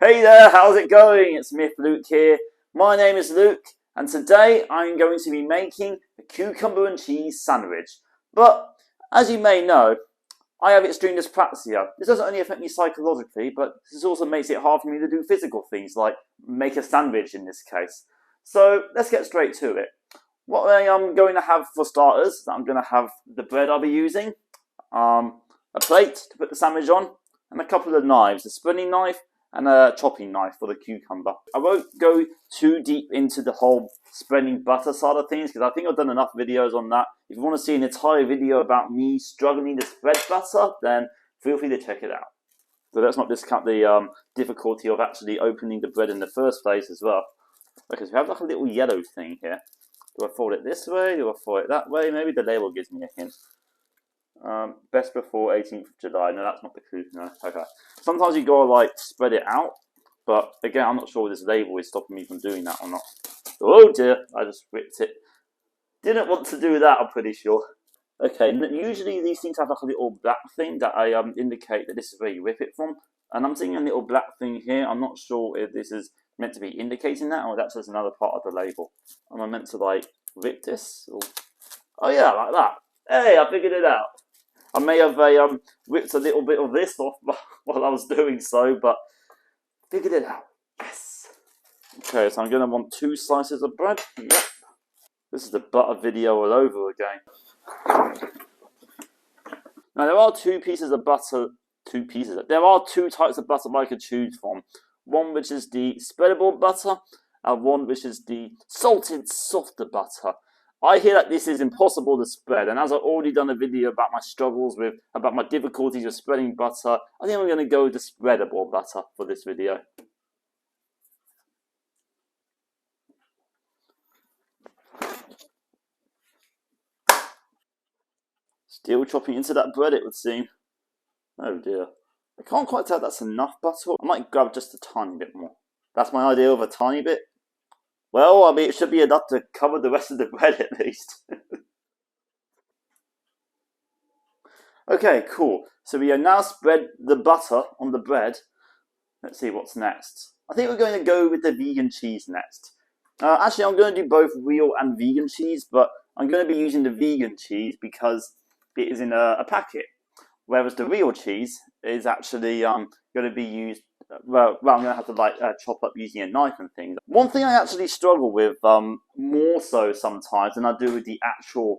Hey there, how's it going? It's MiffedLuke here. My name is Luke, and today I'm going to be making a cucumber and cheese sandwich. But, as you may know, I have extreme dyspraxia. This doesn't only affect me psychologically, but this also makes it hard for me to do physical things, like make a sandwich in this case. So, let's get straight to it. What I am going to have for starters, I'm going to have the bread I'll be using, a plate to put the sandwich on, and a couple of knives, a spreading knife and a chopping knife for the cucumber. I won't go too deep into the whole spreading butter side of things because I think I've done enough videos on that. If you want to see an entire video about me struggling to spread butter, then feel free to check it out. So let's not discount the difficulty of actually opening the bread in the first place as well. Because we have like a little yellow thing here. Do I fold it this way? Do I fold it that way? Maybe the label gives me a hint. Best before 18th of July. No, that's not the clue. No, okay. Sometimes you gotta like spread it out, but again, I'm not sure this label is stopping me from doing that or not. Oh dear, I just ripped it. Didn't want to do that, I'm pretty sure. Okay, usually these things have like a little black thing that I indicate that this is where you rip it from. And I'm seeing a little black thing here. I'm not sure if this is meant to be indicating that or that's just another part of the label. Am I meant to like rip this? Or... Oh yeah, like that. Hey, I figured it out. I may have ripped a little bit of this off while I was doing so, but figured it out. Yes. Okay, so I'm going to want 2 slices of bread. Yep. This is the butter video all over again. Now there are 2 pieces of butter. There are 2 types of butter I could choose from. One which is the spreadable butter, and one which is the salted, softer butter. I hear that this is impossible to spread, and as I've already done a video about my struggles about my difficulties with spreading butter, I think I'm going to go with the spreadable butter for this video. Still chopping into that bread, it would seem. Oh dear. I can't quite tell if that's enough butter. I might grab just a tiny bit more. That's my idea of a tiny bit. Well, I mean, it should be enough to cover the rest of the bread at least. Okay, cool. So we have now spread the butter on the bread. Let's see what's next. I think we're going to go with the vegan cheese next. Actually, I'm going to do both real and vegan cheese, but I'm going to be using the vegan cheese because it is in a packet. Whereas the real cheese is actually going to be used... Well, I'm going to have to like chop up using a knife and things. One thing I actually struggle with more so sometimes than I do with the actual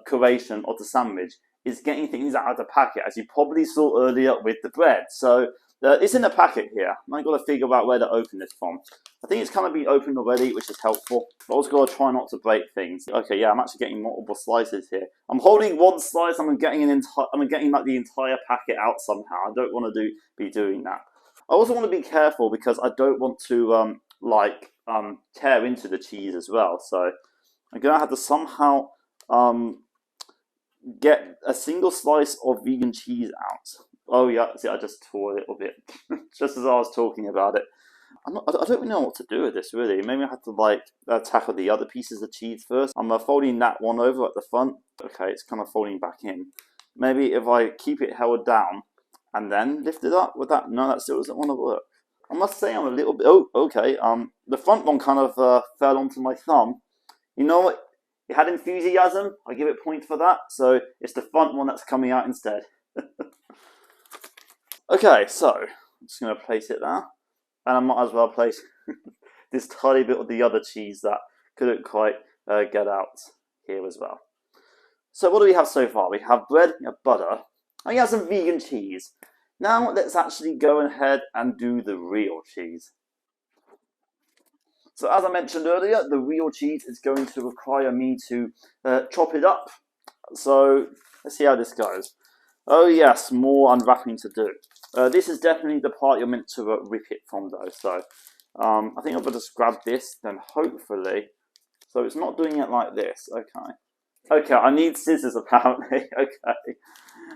creation of the sandwich is getting things out of the packet, as you probably saw earlier with the bread. So it's in the packet here. I've got to figure out where to open this from. I think it's kind of been opened already, which is helpful. But I also got to try not to break things. Okay, yeah, I'm actually getting multiple slices here. I'm holding one slice. I'm getting like the entire packet out somehow. I don't want to be doing that. I also want to be careful because I don't want to tear into the cheese as well. So I'm going to have to somehow get a single slice of vegan cheese out. Oh yeah, see, I just tore a little bit just as I was talking about it. I don't really know what to do with this really. Maybe I have to like tackle the other pieces of cheese first. I'm folding that one over at the front. Okay, it's kind of folding back in. Maybe if I keep it held down and then lift it up with that. No, that still doesn't want to work. I must say I'm a little bit... Oh, okay. The front one kind of fell onto my thumb. You know what? It had enthusiasm. I give it a point for that. So it's the front one that's coming out instead. Okay, so I'm just going to place it there. And I might as well place this tiny bit of the other cheese that couldn't quite get out here as well. So what do we have so far? We have bread, we have butter, and we have some vegan cheese. Now let's actually go ahead and do the real cheese. So as I mentioned earlier, the real cheese is going to require me to chop it up. So let's see how this goes. Oh yes, more unwrapping to do. This is definitely the part you're meant to rip it from though. So I think I'll just grab this, then hopefully. So it's not doing it like this. Okay. Okay, I need scissors apparently. Okay.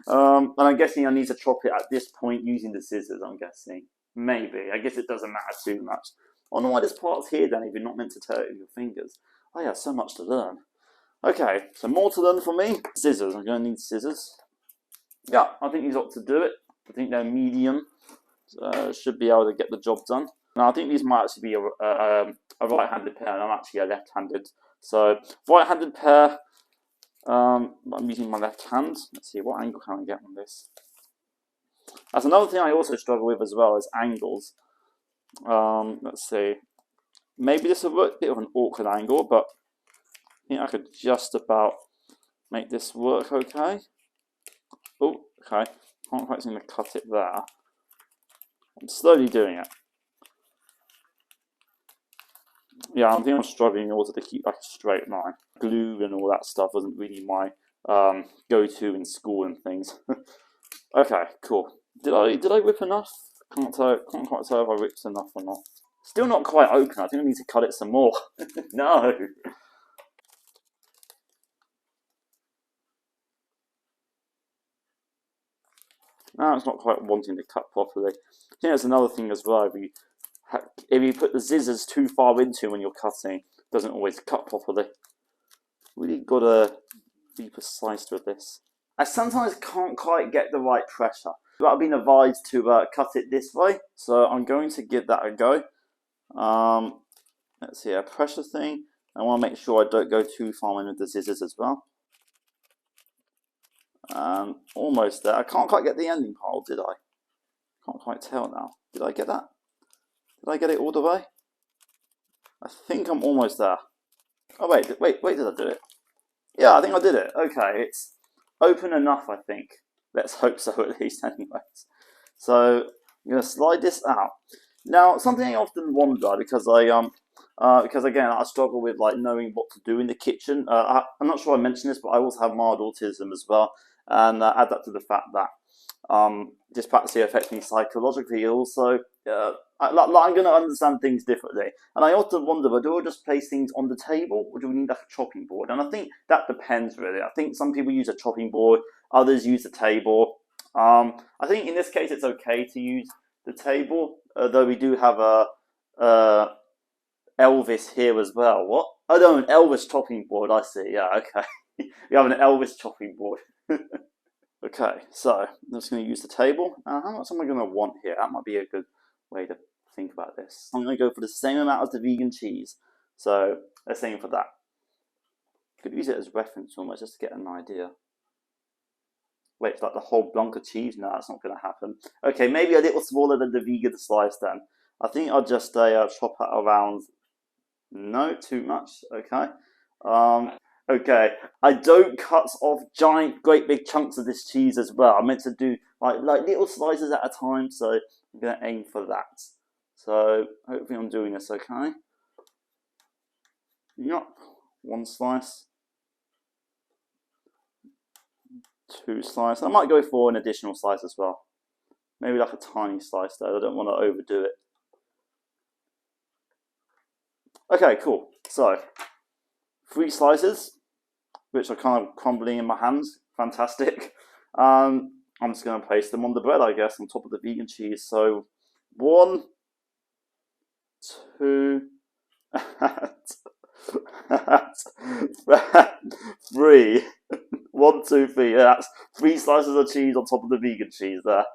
And I'm guessing I need to chop it at this point using the scissors, I'm guessing. Maybe. I guess it doesn't matter too much. I don't know why this part's here then if you're not meant to tear it with your fingers. Oh yeah, so much to learn. Okay, so more to learn for me. Scissors. I'm going to need scissors. Yeah, I think these ought to do it. I think they're medium. should be able to get the job done. Now I think these might actually be a right-handed pair, and I'm actually a left-handed. So right-handed pair. I'm using my left hand. Let's see, what angle can I get on this? That's another thing I also struggle with as well, is angles. Let's see. Maybe this will work, a bit of an awkward angle, but I think I could just about make this work okay. Oh, okay. Can't quite seem to cut it there. I'm slowly doing it. Yeah, I think I'm struggling also to keep like a straight line. Glue and all that stuff wasn't really my go-to in school and things. Okay, cool. Did I whip enough? Can't quite tell if I whipped enough or not. Still not quite open. I think I need to cut it some more. No. No, it's not quite wanting to cut properly. I think that's another thing as well. If you put the scissors too far into when you're cutting, it doesn't always cut properly. Really gotta be precise with this. I sometimes can't quite get the right pressure, but I've been advised to cut it this way, so I'm going to give that a go. Let's see, a pressure thing. I want to make sure I don't go too far in with the scissors as well. Almost there. I can't quite get the ending part, did I? Can't quite tell now. Did I get that? Did I get it all the way? I think I'm almost there. Oh wait, did I do it? Yeah, I think I did it. Okay, it's open enough, I think. Let's hope so, at least, anyways. So I'm going to slide this out. Now, something I often wonder, because again, I struggle with like knowing what to do in the kitchen. I'm not sure I mentioned this, but I also have mild autism as well, and add that to the fact that dyspraxia affects me psychologically. Also, I'm going to understand things differently, and I often wonder, do I just place things on the table, or do we need like a chopping board? And I think that depends really. I think some people use a chopping board, others use the table. I think in this case it's okay to use the table, though we do have a Elvis here as well. What? Oh no, an Elvis chopping board. I see. Yeah, okay. We have an Elvis chopping board. Okay, so I'm just going to use the table. How much am I going to want here? That might be a good way to think about this. I'm going to go for the same amount as the vegan cheese. So let's aim for that. Could use it as reference almost just to get an idea. Wait, it's like the whole block of cheese? No, that's not going to happen. Okay, maybe a little smaller than the vegan slice then. I think I'll just chop it around. No, too much. Okay. Okay, I don't cut off giant, great big chunks of this cheese as well. I'm meant to do like little slices at a time, so I'm going to aim for that. So hopefully I'm doing this okay. Yep, one slice. Two slices. I might go for an additional slice as well. Maybe like a tiny slice though. I don't want to overdo it. Okay, cool. So 3 slices, which are kind of crumbling in my hands. Fantastic. I'm just going to place them on the bread, I guess, on top of the vegan cheese. So 1, 2, 3. 1, 2, 3. Yeah, that's 3 slices of cheese on top of the vegan cheese there.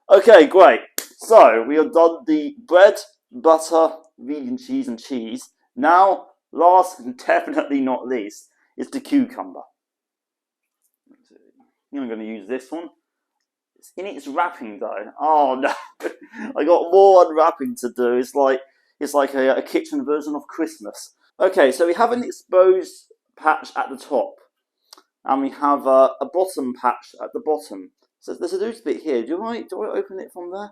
Okay, great. So we have done the bread, butter, vegan cheese, and cheese. Now, last and definitely not least, is the cucumber. I'm going to use this one. It's in its wrapping though. Oh no, I got more unwrapping to do. It's like a kitchen version of Christmas. Okay, so we have an exposed patch at the top, and we have a bottom patch at the bottom. So there's a loose bit here. Do I open it from there?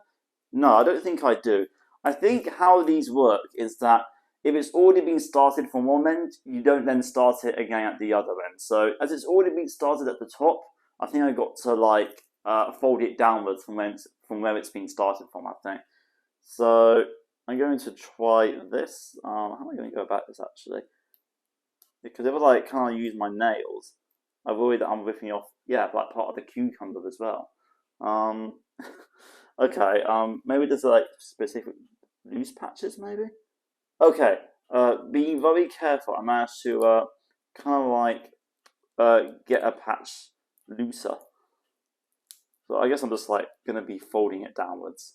No, I don't think I do. I think how these work is that if it's already been started from one end, you don't then start it again at the other end. So as it's already been started at the top, I think I got to like fold it downwards from where it's been started from, I think. So I'm going to try this. How am I going to go about this actually? Because if I like kind of use my nails, I worry that I'm ripping off, yeah, like part of the cucumber as well. Okay, maybe there's like specific loose patches, maybe? Okay, be very careful. I managed to kind of like get a patch looser. So I guess I'm just like going to be folding it downwards.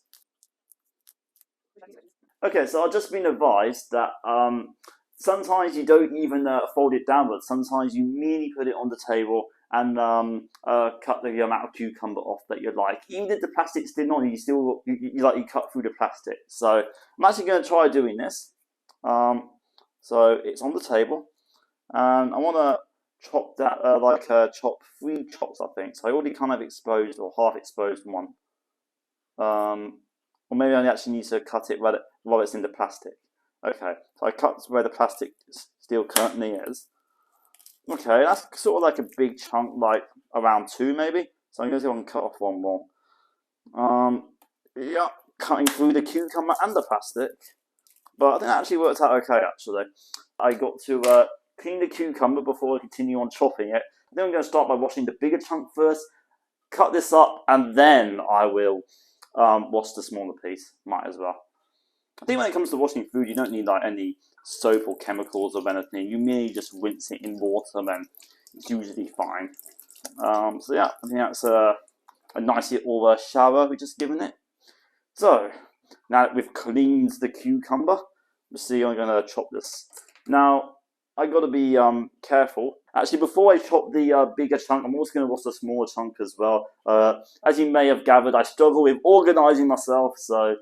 Okay, so I've just been advised that sometimes you don't even fold it downwards. Sometimes you merely put it on the table and cut the amount of cucumber off that you'd like. Even if the plastic's still on, you cut through the plastic. So I'm actually going to try doing this. So it's on the table, and I want to chop that chop 3 chops, I think. So I already kind of exposed or half exposed one. Or maybe I actually need to cut it while it's in the plastic. Okay, so I cut where the plastic still currently is. Okay, that's sort of like a big chunk, like around 2 maybe. So I'm going to see if I can cut off 1 more. Yeah, cutting through the cucumber and the plastic. But I think that actually worked out okay, actually. I got to clean the cucumber before I continue on chopping it. Then I'm going to start by washing the bigger chunk first, cut this up, and then I will wash the smaller piece. Might as well. I think when it comes to washing food, you don't need like any soap or chemicals or anything. You merely just rinse it in water, and it's usually fine. So yeah, I think that's a nice little shower we've just given it. So now that we've cleaned the cucumber, let's see, I'm going to chop this. Now, I got to be careful. Actually, before I chop the bigger chunk, I'm also going to wash the smaller chunk as well. As you may have gathered, I struggle with organising myself, so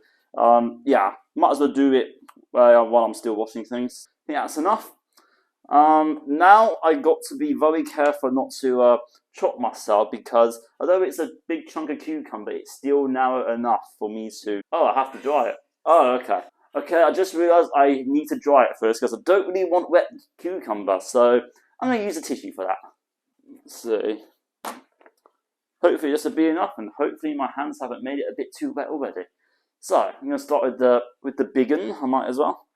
yeah, might as well do it while I'm still washing things. I think that's enough. Now I got to be very careful not to chop myself, because although it's a big chunk of cucumber, it's still narrow enough for me to... Oh, I have to dry it. Oh, okay. Okay, I just realised I need to dry it first, because I don't really want wet cucumber, so I'm going to use a tissue for that. Let's see. Hopefully this will be enough, and hopefully my hands haven't made it a bit too wet already. So, I'm going to start with the big one, I might as well.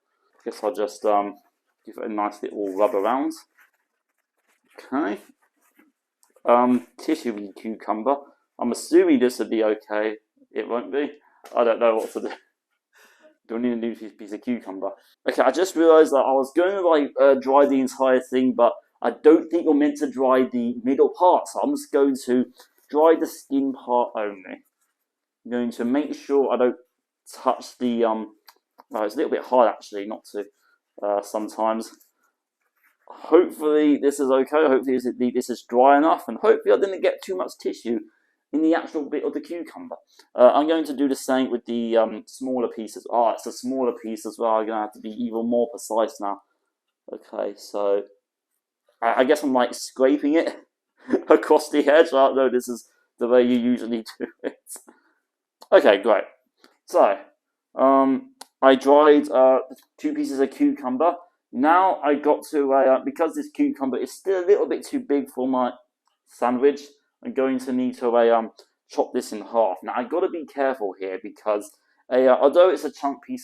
Guess I'll just give it a nice little rub around. Okay. Tissue cucumber. I'm assuming this will be okay. It won't be. I don't know what to do. Do I need a new piece of cucumber? Okay, I just realised that I was going to dry the entire thing, but I don't think you're meant to dry the middle part, so I'm just going to dry the skin part only. I'm going to make sure I don't touch the it's a little bit hard actually not to sometimes. Hopefully this is okay. Hopefully this is dry enough, and hopefully I didn't get too much tissue in the actual bit of the cucumber. I'm going to do the same with the smaller pieces. Oh, it's a smaller piece as well. I'm going to have to be even more precise now. Okay, so I guess I'm like scraping it across the edge. I don't know, this is the way you usually do it. Okay, great. So, I dried 2 pieces of cucumber. Now I got to, because this cucumber is still a little bit too big for my sandwich, I'm going to need to chop this in half. Now I got to be careful here, because although it's a chunky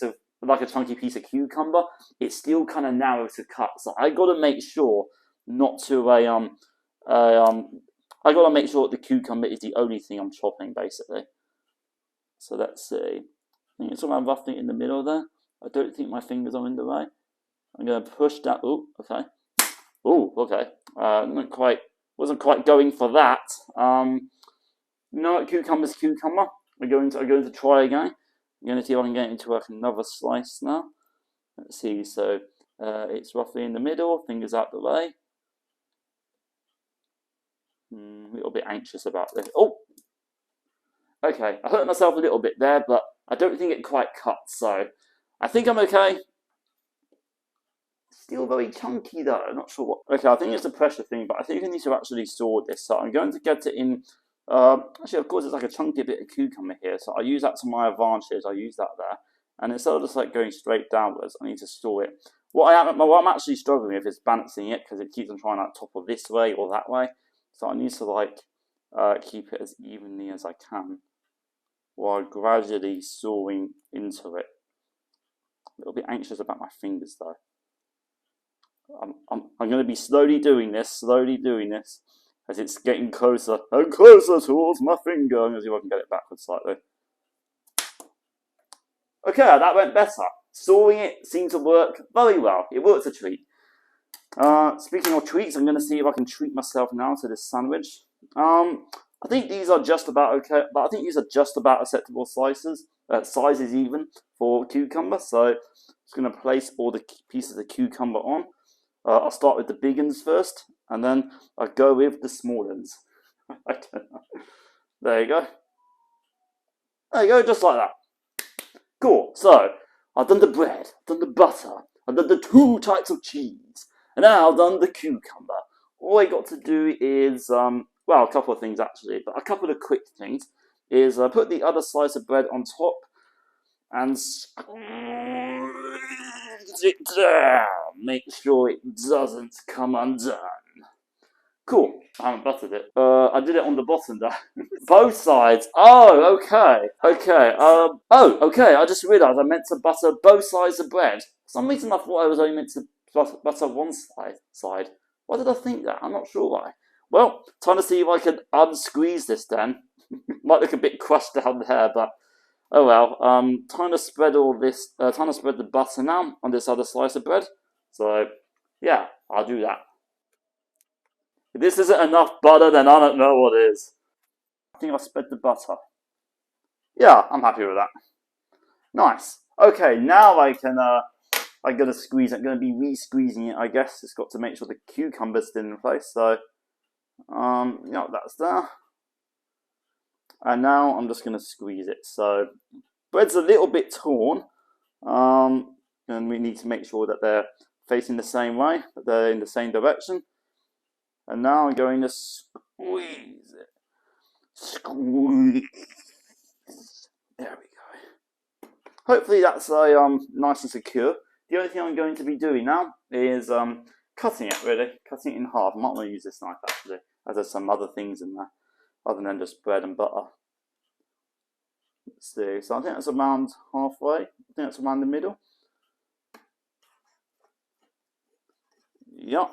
piece of cucumber, it's still kind of narrow to cut. So I got to make sure not to I got to make sure that the cucumber is the only thing I'm chopping, basically. So let's see. I think it's around roughly in the middle there. I don't think my fingers are in the way. I'm going to push that. Oh, okay. Oh, okay. Wasn't quite going for that. No, cucumber's cucumber. I'm going to try again. I'm going to see if I can get into another slice now. Let's see. So it's roughly in the middle. Fingers out the way. A little bit anxious about this. Oh. Okay, I hurt myself a little bit there, but I don't think it quite cuts, so I think I'm okay. Still very chunky though, I'm not sure what. Okay, I think it's a pressure thing, but I think I need to actually store this, so I'm going to get it in. Actually, of course, it's like a chunky bit of cucumber here, so I use that to my advantage. I use that there, and instead of just like going straight downwards, I need to store it. What I'm actually struggling with is balancing it, because it keeps on trying to topple this way or that way, so I need to like keep it as evenly as I can, while gradually sawing into it. A little bit anxious about my fingers though. I'm going to be slowly doing this, as it's getting closer and closer towards my finger. I'm going to see if I can get it backwards slightly. Okay, that went better. Sawing it seemed to work very well. It worked a treat. Speaking of treats, I'm going to see if I can treat myself now to this sandwich. I think these are just about okay, but I think these are just about acceptable slices. sizes even for cucumber. So I'm just going to place all the pieces of cucumber on. I'll start with the big ones first, and then I'll go with the small ones. I don't know. There you go. There you go, just like that. Cool. So I've done the bread, I've done the butter, I've done the 2 types of cheese, and now I've done the cucumber. All I got to do is, well, a couple of things actually, but a couple of quick things is put the other slice of bread on top and squeeze it down. Make sure it doesn't come undone. Cool. I haven't buttered it. I did it on the bottom there. Both sides. Oh, okay. Okay. Okay. I just realised I meant to butter both sides of bread. For some reason I thought I was only meant to butter one side. Why did I think that? I'm not sure why. Well, time to see if I can unsqueeze this then. Might look a bit crushed down there, but oh well. Time to spread all this. Time to spread the butter now on this other slice of bread. So, yeah, I'll do that. If this isn't enough butter, then I don't know what is. I think I'll spread the butter. Yeah, I'm happy with that. Nice. Okay, now I'm gonna squeeze it. I'm gonna be re-squeezing it, I guess. It's got to make sure the cucumber's still in place. So, yeah, that's there. And now I'm just gonna squeeze it. So, bread's a little bit torn. And we need to make sure that they're facing the same way, that they're in the same direction. And now I'm going to squeeze it. Squeeze. There we go. Hopefully that's nice and secure. The only thing I'm going to be doing now is cutting it, really. Cutting it in half. I might want to use this knife, actually, as there's some other things in there, other than just bread and butter. Let's see. So I think that's around halfway. I think that's around the middle. Yep.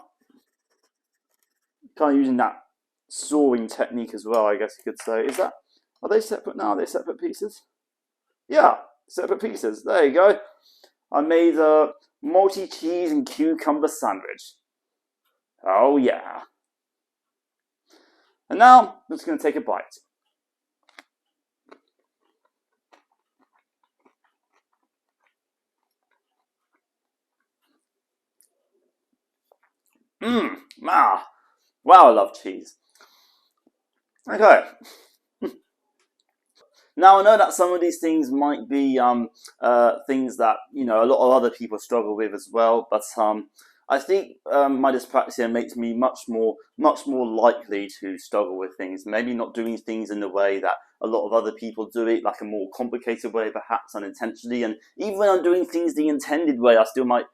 Kind of using that sawing technique as well, I guess you could say. Are they separate now? Are they separate pieces? Yeah, separate pieces. There you go. I made a multi-cheese and cucumber sandwich. Oh yeah. And now I'm just going to take a bite. Wow, I love cheese. Okay. Now I know that some of these things might be things that a lot of other people struggle with as well, but I think my dyspraxia makes me much more likely to struggle with things. Maybe not doing things in the way that a lot of other people do it, like a more complicated way, perhaps unintentionally. And even when I'm doing things the intended way, I still might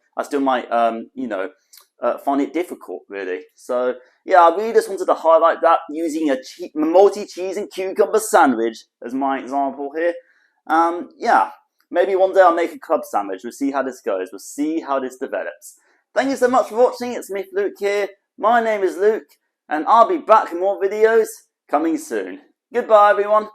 find it difficult, really. So yeah, I really just wanted to highlight that using a multi-cheese and cucumber sandwich as my example here. Yeah, maybe one day I'll make a club sandwich. We'll see how this goes. We'll see how this develops. Thank you so much for watching. It's MiffedLuke here. My name is Luke, and I'll be back with more videos coming soon. Goodbye, everyone.